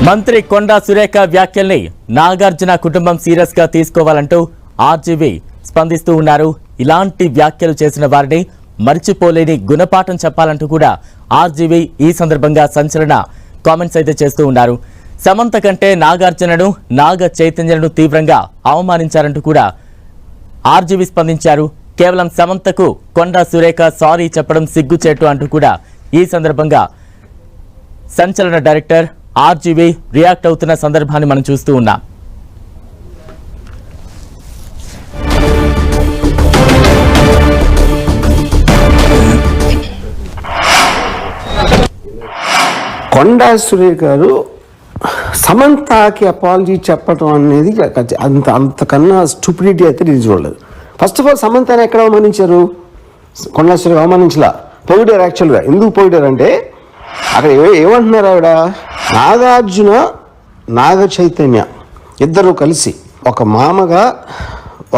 మంత్రి కొండా సురేఖ వ్యాఖ్యల్ని నాగార్జున కుటుంబం సీరియస్ గా తీసుకోవాలంటూ ఆర్జీవీ స్పందిస్తూ ఉన్నారు. ఇలాంటి వ్యాఖ్యలు చేసిన వారిని మర్చిపోలేని గుణపాఠం చెప్పాలంటూ కూడా ఆర్జీవీ ఈ సందర్భంగా సంచలన కామెంట్స్ అయితే చేస్తూ ఉన్నారు. సమంత కంటే నాగార్జునను, నాగ చైతన్యను తీవ్రంగా అవమానించారంటూ కూడా ఆర్జీవీ స్పందించారు. కేవలం సమంతకు కొండా సురేఖ సారీ చెప్పడం సిగ్గుచేటు అంటూ కూడా ఈ సందర్భంగా సంచలన డైరెక్టర్ ఆర్జీవీ రియాక్ట్ అవుతున్న సందర్భాన్ని మనం చూస్తూ ఉన్నాం. కొండా సురేఖ గారు సమంతకి అపాలజీ చెప్పడం అనేది అంతకన్నా స్టూపిడిటీ అయితే నేను చూడలేదు. ఫస్ట్ ఆఫ్ ఆల్ సమంతని ఎక్కడ అవమానించారు? కొండా సురేఖ అవమానించలా, పొగిడారు. యాక్చువల్గా ఎందుకు పొగిడారంటే అక్కడ ఏమంటున్నారు, ఆవిడ నాగార్జున, నాగ చైతన్య ఇద్దరు కలిసి ఒక మామగా,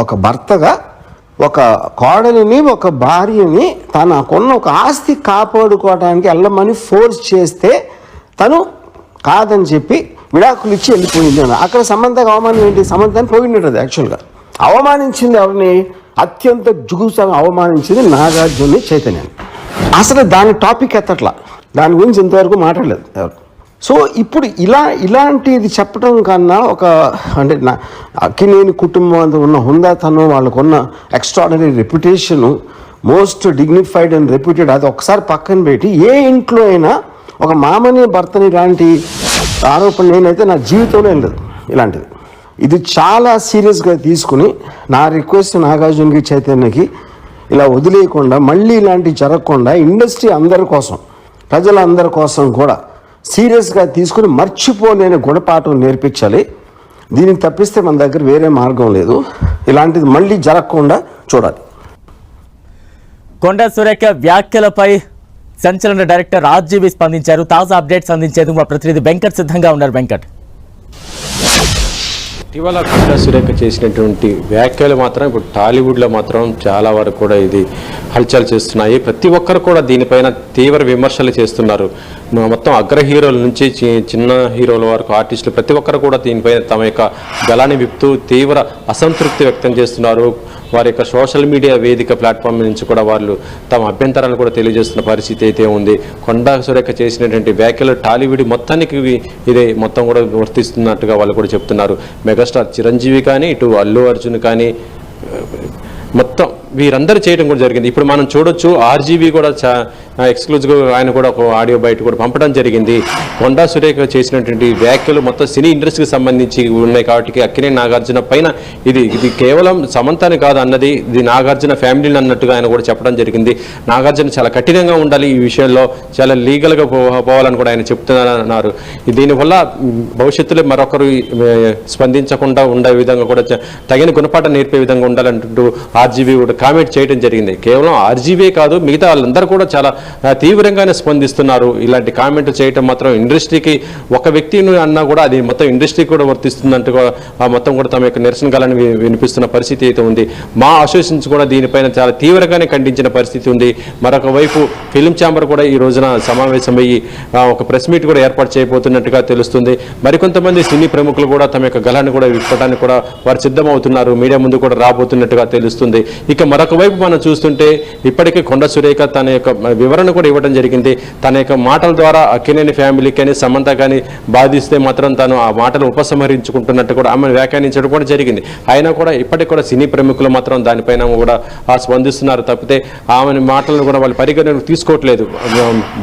ఒక భర్తగా, ఒక కోడలిని, ఒక భార్యని తనకున్న ఒక ఆస్తి కాపాడుకోవడానికి వెళ్ళమని ఫోర్స్ చేస్తే తను కాదని చెప్పి విడాకులు ఇచ్చి వెళ్ళిపోయింది. అక్కడ సమంతకు అవమానం ఏంటి? సమంతని పోయినట్టు యాక్చువల్గా అవమానించింది ఎవరిని? అత్యంత జుగుప్సగా అవమానించింది నాగార్జున, చైతన్యాన్ని. అసలు దాని టాపిక్ ఎత్తట్లా, దాని గురించి ఇంతవరకు మాట్లాడలేదు ఎవరు. సో ఇప్పుడు ఇలాంటిది చెప్పడం కన్నా ఒక అంటే అక్కినేని కుటుంబం అంత ఉన్న హుందాతనం, వాళ్ళకున్న extraordinary reputation, most dignified and reputed, అది ఒకసారి పక్కన పెట్టి ఏ ఇంట్లో అయినా ఒక మామని, భర్తని ఇలాంటి ఆరోపణ నేనైతే నా జీవితంలో ఏం లేదు ఇలాంటిది. ఇది చాలా సీరియస్గా తీసుకుని నా రిక్వెస్ట్ నాగార్జునకి, చైతన్యకి ఇలా వదిలేయకుండా, మళ్ళీ ఇలాంటివి జరగకుండా ఇండస్ట్రీ అందరి కోసం, ప్రజలందరి కోసం కూడా సీరియస్గా తీసుకుని మర్చిపోలేని గుణపాఠం నేర్పించాలి. దీనికి తప్పిస్తే మన దగ్గర వేరే మార్గం లేదు. ఇలాంటిది మళ్ళీ జరగకుండా చూడాలి. కొండా సురేఖ వ్యాఖ్యలపై సంచలన డైరెక్టర్ ఆర్జీవీ స్పందించారు. తాజా అప్డేట్స్ అందించేందుకు మా ప్రతినిధి వెంకట్ సిద్ధంగా ఉన్నారు. వెంకట్, ఇటీవల కొండా సురేఖ చేసినటువంటి వ్యాఖ్యలు మాత్రం ఇప్పుడు టాలీవుడ్లో మాత్రం చాలా వరకు కూడా ఇది హల్చల్ చేస్తున్నాయి. ప్రతి ఒక్కరు కూడా దీనిపైన తీవ్ర విమర్శలు చేస్తున్నారు. మొత్తం అగ్ర హీరోల నుంచి చిన్న హీరోల వరకు ఆర్టిస్టులు ప్రతి ఒక్కరు కూడా దీనిపైన తమ యొక్క గలాన్ని విప్పుతూ తీవ్ర అసంతృప్తి వ్యక్తం చేస్తున్నారు. వారి యొక్క సోషల్ మీడియా వేదిక ప్లాట్ఫామ్ నుంచి కూడా వాళ్ళు తమ అభ్యంతరాలు కూడా తెలియజేస్తున్న పరిస్థితి అయితే ఉంది. కొండా సురేఖ చేసినటువంటి వ్యాఖ్యలు టాలీవుడ్ మొత్తానికి ఇదే మొత్తం కూడా వర్తిస్తున్నట్టుగా వాళ్ళు కూడా చెప్తున్నారు. మెగాస్టార్ చిరంజీవి కానీ, ఇటు అల్లు అర్జున్ కానీ, మొత్తం వీరందరూ చేయడం కూడా జరిగింది. ఇప్పుడు మనం చూడొచ్చు, ఆర్జీవీ కూడా ఎక్స్క్లూజివ్గా ఆయన కూడా ఒక ఆడియో బయట కూడా పంపడం జరిగింది. కొండా సురేఖ చేసినటువంటి వ్యాఖ్యలు మొత్తం సినీ ఇండస్ట్రీకి సంబంధించి ఉన్నాయి కాబట్టి అక్కినేని నాగార్జున పైన ఇది కేవలం సమంతాన్ని కాదు అన్నది, ఇది నాగార్జున ఫ్యామిలీని అన్నట్టుగా ఆయన కూడా చెప్పడం జరిగింది. నాగార్జున చాలా కఠినంగా ఉండాలి, ఈ విషయంలో చాలా లీగల్గా పోవాలని కూడా ఆయన చెప్తున్నారు. దీనివల్ల భవిష్యత్తులో మరొకరు స్పందించకుండా ఉండే విధంగా కూడా తగిన గుణపాఠం నేర్పే విధంగా ఉండాలంటూ ఆర్జీవీ కూడా కామెంట్ చేయడం జరిగింది. కేవలం ఆర్జీవీ కాదు, మిగతా వాళ్ళందరూ కూడా చాలా తీవ్రంగానే స్పందిస్తున్నారు. ఇలాంటి కామెంట్లు చేయటం మాత్రం ఇండస్ట్రీకి, ఒక వ్యక్తిని అన్నా కూడా అది మొత్తం ఇండస్ట్రీ కూడా వర్తిస్తున్నట్టుగా మొత్తం కూడా తమ యొక్క నిరసన గాలని వినిపిస్తున్న పరిస్థితి అయితే ఉంది. మా అసోసియేషన్స్ కూడా దీనిపైన చాలా తీవ్రంగానే ఖండించిన పరిస్థితి ఉంది. మరొక వైపు ఫిలిం ఛాంబర్ కూడా ఈ రోజున సమావేశమయ్యి ఒక ప్రెస్ మీట్ కూడా ఏర్పాటు చేయబోతున్నట్టుగా తెలుస్తుంది. మరికొంతమంది సినీ ప్రముఖులు కూడా తమ యొక్క గలాన్ని కూడా విప్పడానికి కూడా వారు సిద్ధమవుతున్నారు. మీడియా ముందు కూడా రాబోతున్నట్టుగా తెలుస్తుంది. ఇక మరొక వైపు మనం చూస్తుంటే ఇప్పటికే కొండా సురేఖ తన యొక్క వివరణ కూడా ఇవ్వడం జరిగింది. తన యొక్క మాటల ద్వారా అక్కినేని ఫ్యామిలీకి కానీ, సమంత కానీ బాధిస్తే మాత్రం తను ఆ మాటలు ఉపసంహరించుకుంటున్నట్టు కూడా ఆమె వ్యాఖ్యానించడం కూడా జరిగింది. అయినా కూడా ఇప్పటికి కూడా సినీ ప్రముఖులు మాత్రం దానిపైన కూడా స్పందిస్తున్నారు తప్పితే ఆమె మాటలను కూడా వాళ్ళు పరిగణనకు తీసుకోవట్లేదు.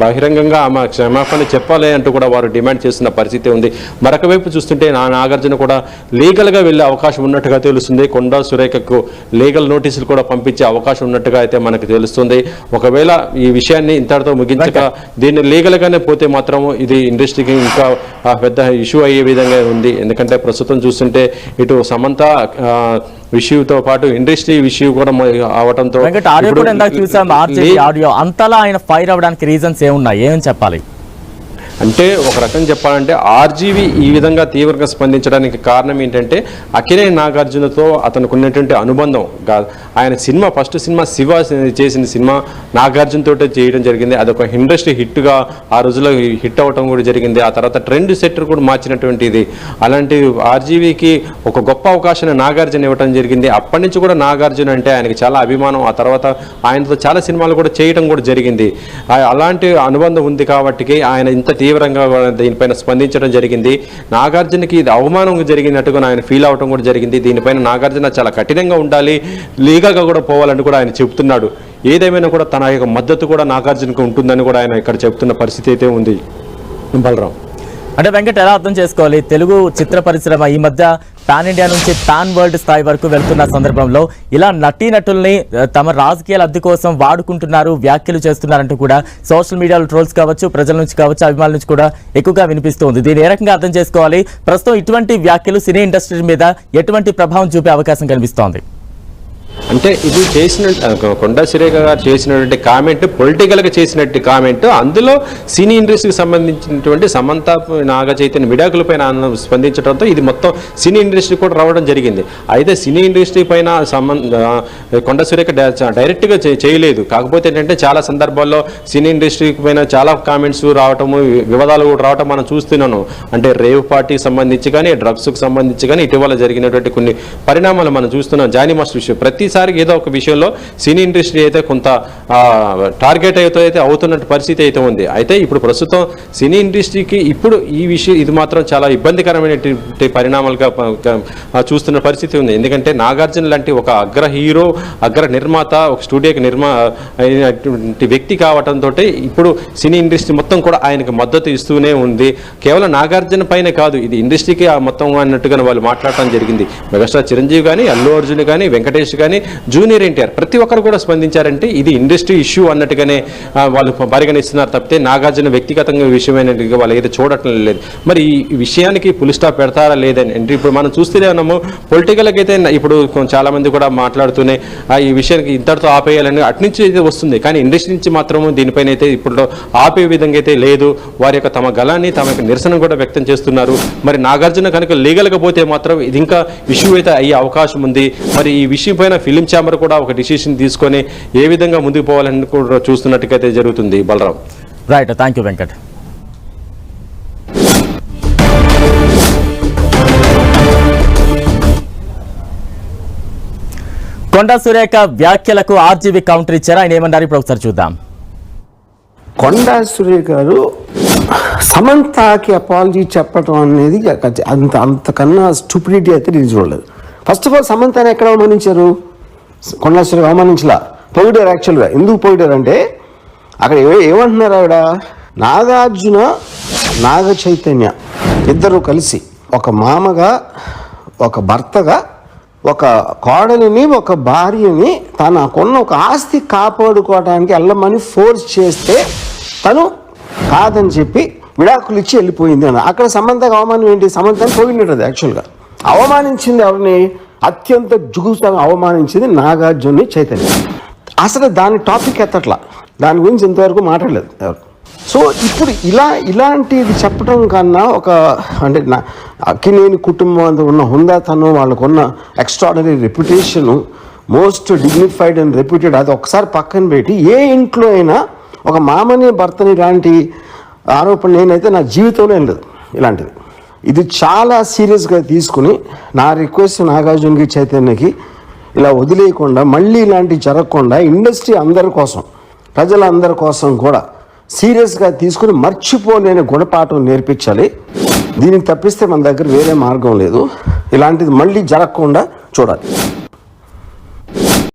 బహిరంగంగా ఆమె క్షమాపణ చెప్పాలి అంటూ కూడా వారు డిమాండ్ చేస్తున్న పరిస్థితి ఉంది. మరొక వైపు చూస్తుంటే నాగార్జున కూడా లీగల్గా వెళ్ళే అవకాశం ఉన్నట్టుగా తెలుస్తుంది. కొండా సురేఖకు లీగల్ నోటీసులు కూడా పంపించే అవకాశం ఉన్నట్టుగా అయితే మనకు తెలుస్తుంది. ఒకవేళ ఈ విషయాన్ని ఇంతటితో ముగించక దీన్ని లీగల్గానే పోతే మాత్రం ఇది ఇండస్ట్రీకి ఇంకా పెద్ద ఇష్యూ అయ్యే విధంగా ఉంది. ఎందుకంటే ప్రస్తుతం చూస్తుంటే ఇటు సమంత విషయంతో పాటు ఇండస్ట్రీ విషయం కూడా అవడంతో అంతలా ఆయన ఫైర్ అవ్వడానికి రీజన్స్ ఏమున్నాయి, ఏమని చెప్పాలి? అంటే ఒక రకంగా చెప్పాలంటే ఆర్జీవి ఈ విధంగా తీవ్రంగా స్పందించడానికి కారణం ఏంటంటే అక్కినేని నాగార్జునతో అతనికి ఉన్నటువంటి అనుబంధం. ఆయన సినిమా ఫస్ట్ సినిమా శివ చేసిన సినిమా నాగార్జున తోటే చేయడం జరిగింది. అదొక ఇండస్ట్రీ హిట్గా ఆ రోజుల్లో హిట్ అవ్వటం కూడా జరిగింది. ఆ తర్వాత ట్రెండ్ సెట్టర్ కూడా మార్చినటువంటిది. అలాంటి ఆర్జీవికి ఒక గొప్ప అవకాశాన్ని నాగార్జున ఇవ్వడం జరిగింది. అప్పటి నుంచి కూడా నాగార్జున అంటే ఆయనకి చాలా అభిమానం. ఆ తర్వాత ఆయనతో చాలా సినిమాలు కూడా చేయడం కూడా జరిగింది. అలాంటి అనుబంధం ఉంది కాబట్టి ఆయన ఇంత తీవ్రంగా దీనిపైన స్పందించడం జరిగింది. నాగార్జునకి ఇది అవమానం జరిగినట్టుగా ఆయన ఫీల్ అవడం కూడా జరిగింది. దీనిపైన నాగార్జున చాలా కఠినంగా ఉండాలి, లీగల్గా కూడా పోవాలని కూడా ఆయన చెప్తున్నాడు. ఏదేమైనా కూడా తన యొక్క మద్దతు కూడా నాగార్జునకు ఉంటుందని కూడా ఆయన ఇక్కడ చెప్తున్న పరిస్థితి అయితే ఉంది. బలరాం, అంటే వెంకట్ ఎలా అర్థం చేసుకోవాలి? తెలుగు చిత్ర పరిశ్రమ ఈ మధ్య పాన్ ఇండియా నుంచి పాన్ వరల్డ్ స్థాయి వరకు వెళ్తున్న సందర్భంలో ఇలా నటీనటుల్ని తమ రాజకీయ లబ్ధి కోసం వాడుకుంటున్నారు, వ్యాఖ్యలు చేస్తున్నారంటూ కూడా సోషల్ మీడియాలో ట్రోల్స్ కావచ్చు, ప్రజల నుంచి కావచ్చు, అభిమానుల నుంచి కూడా ఎక్కువగా వినిపిస్తుంది. దీన్ని ఏ రకంగా అర్థం చేసుకోవాలి? ప్రస్తుతం ఇటువంటి వ్యాఖ్యలు సినీ ఇండస్ట్రీ మీద ఎటువంటి ప్రభావం చూపే అవకాశం కనిపిస్తోంది? అంటే ఇది చేసిన కొండా సురేఖ గారు చేసినటువంటి కామెంట్ పొలిటికల్గా చేసినట్టు కామెంట్. అందులో సినీ ఇండస్ట్రీకి సంబంధించినటువంటి సమంత నాగ చైతన్య విడాకులపైన స్పందించడంతో ఇది మొత్తం సినీ ఇండస్ట్రీ కూడా రావడం జరిగింది. అయితే సినీ ఇండస్ట్రీ పైన కొండా సురేఖ డైరెక్ట్గా చేయలేదు. కాకపోతే ఏంటంటే చాలా సందర్భాల్లో సినీ ఇండస్ట్రీ పైన చాలా కామెంట్స్ రావటము, వివాదాలు కూడా రావటం మనం చూస్తున్నాను. అంటే రేవ్ పార్టీకి సంబంధించి కానీ, డ్రగ్స్కి సంబంధించి కానీ ఇటీవల జరిగినటువంటి కొన్ని పరిణామాలు మనం చూస్తున్నాం. జానీ మాస్టర్ విషయం ప్రతిసారి ఏదో ఒక విషయంలో సినీ ఇండస్ట్రీ అయితే కొంత టార్గెట్ అయితే అవుతున్న పరిస్థితి అయితే ఉంది. అయితే ఇప్పుడు ప్రస్తుతం సినీ ఇండస్ట్రీకి ఇప్పుడు ఈ విషయం ఇది మాత్రం చాలా ఇబ్బందికరమైనటువంటి పరిణామాలుగా చూస్తున్న పరిస్థితి ఉంది. ఎందుకంటే నాగార్జున లాంటి ఒక అగ్ర హీరో, అగ్ర నిర్మాత, ఒక స్టూడియోకి అయినటువంటి వ్యక్తి కావడంతో ఇప్పుడు సినీ ఇండస్ట్రీ మొత్తం కూడా ఆయనకు మద్దతు ఇస్తూనే ఉంది. కేవలం నాగార్జున పైన కాదు, ఇది ఇండస్ట్రీకి మొత్తం అన్నట్టుగా వాళ్ళు మాట్లాడటం జరిగింది. మెగాస్టార్ చిరంజీవి కానీ, అల్లు అర్జున్ కానీ, వెంకటేష్ కానీ, జూనియర్ ఎన్టీఆర్ ప్రతి ఒక్కరు కూడా స్పందించారంటే ఇది ఇండస్ట్రీ ఇష్యూ అన్నట్టుగానే వాళ్ళు పరిగణిస్తున్నారు తప్పితే నాగార్జున వ్యక్తిగతంగా విషయమైనట్టుగా వాళ్ళు అయితే చూడటం లేదు. మరి ఈ విషయానికి పులి స్టాప్ పెడతారా లేదని అంటే ఇప్పుడు మనం చూస్తూనే ఉన్నాము. పొలిటికల్కి అయితే ఇప్పుడు చాలా మంది కూడా మాట్లాడుతూనే ఈ విషయానికి ఇంతటితో ఆపేయాలని అట్నుంచి అయితే వస్తుంది. కానీ ఇండస్ట్రీ నుంచి మాత్రము దీనిపైన అయితే ఇప్పుడు ఆపే విధంగా అయితే లేదు. వారి యొక్క తమ గలాన్ని, తమ యొక్క నిరసన కూడా వ్యక్తం చేస్తున్నారు. మరి నాగార్జున కనుక లీగల్గా పోతే మాత్రం ఇది ఇంకా ఇష్యూ అయితే అయ్యే అవకాశం ఉంది. మరి ఈ విషయం పైన ఫిలిం ఛాంబర్ కూడా ఒక డిసిషన్ తీసుకొని ఏ విధంగా ముందుకు పోవాలని కూడా చూస్తున్నట్టుగా జరుగుతుంది. Balaram, right, thank you Venkat. Konda Surekha వ్యాఖ్యలకు ఆర్జీవి కౌంటర్ ఇచ్చారు. ఆయన ఏమన్నారు ఇప్పుడు ఒకసారి చూద్దాం. కొండా సురేఖ గారు సమంతకి అపాలజీ చెప్పడం అనేది అంతకన్నా స్టూపిడిటీ అయితే నేను చూడలేదు. ఫస్ట్ ఆఫ్ ఆల్ సమంతని ఎక్కడ అవమానించారు? కొండా సురేఖ అవమానించలా, పొగిడారు. యాక్చువల్గా ఎందుకు పొగిడారు అంటే అక్కడ ఏమంటున్నారు ఆవిడ, నాగార్జున, నాగ చైతన్య ఇద్దరు కలిసి ఒక మామగా, ఒక భర్తగా, ఒక కోడలిని, ఒక భార్యని తనకున్న ఒక ఆస్తి కాపాడుకోవడానికి వెళ్ళమని ఫోర్స్ చేస్తే తను కాదని చెప్పి విడాకులు ఇచ్చి వెళ్ళిపోయింది అన్న. అక్కడ సమంతకు అవమానం ఏంటి? సమంతని పోయినట్టు యాక్చువల్గా అవమానించింది ఎవరిని? అత్యంత జుగుప్సగా అవమానించింది నాగార్జున, చైతన్య. అసలు దాని టాపిక్ ఎత్తట్లా, దాని గురించి ఇంతవరకు మాట్లాడలేదు ఎవరు. సో ఇప్పుడు ఇలాంటిది చెప్పడం కన్నా ఒక అంటే అక్కినేని కుటుంబం అంత ఉన్న హుందాతనం, వాళ్ళకున్న extraordinary reputation, most dignified and reputed, అది ఒకసారి పక్కన పెట్టి ఏ ఇంట్లో అయినా ఒక మామని, భర్తని ఇలాంటి ఆరోపణ నేనైతే నా జీవితంలో ఏం లేదు ఇలాంటిది. ఇది చాలా సీరియస్గా తీసుకుని నా రిక్వెస్ట్ నాగార్జునకి, చైతన్యకి ఇలా వదిలేయకుండా, మళ్ళీ ఇలాంటివి జరగకుండా ఇండస్ట్రీ అందరి కోసం, ప్రజలందరి కోసం కూడా సీరియస్గా తీసుకుని మర్చిపోలేని గుణపాఠం నేర్పించాలి. దీనికి తప్పిస్తే మన దగ్గర వేరే మార్గం లేదు. ఇలాంటిది మళ్ళీ జరగకుండా చూడాలి.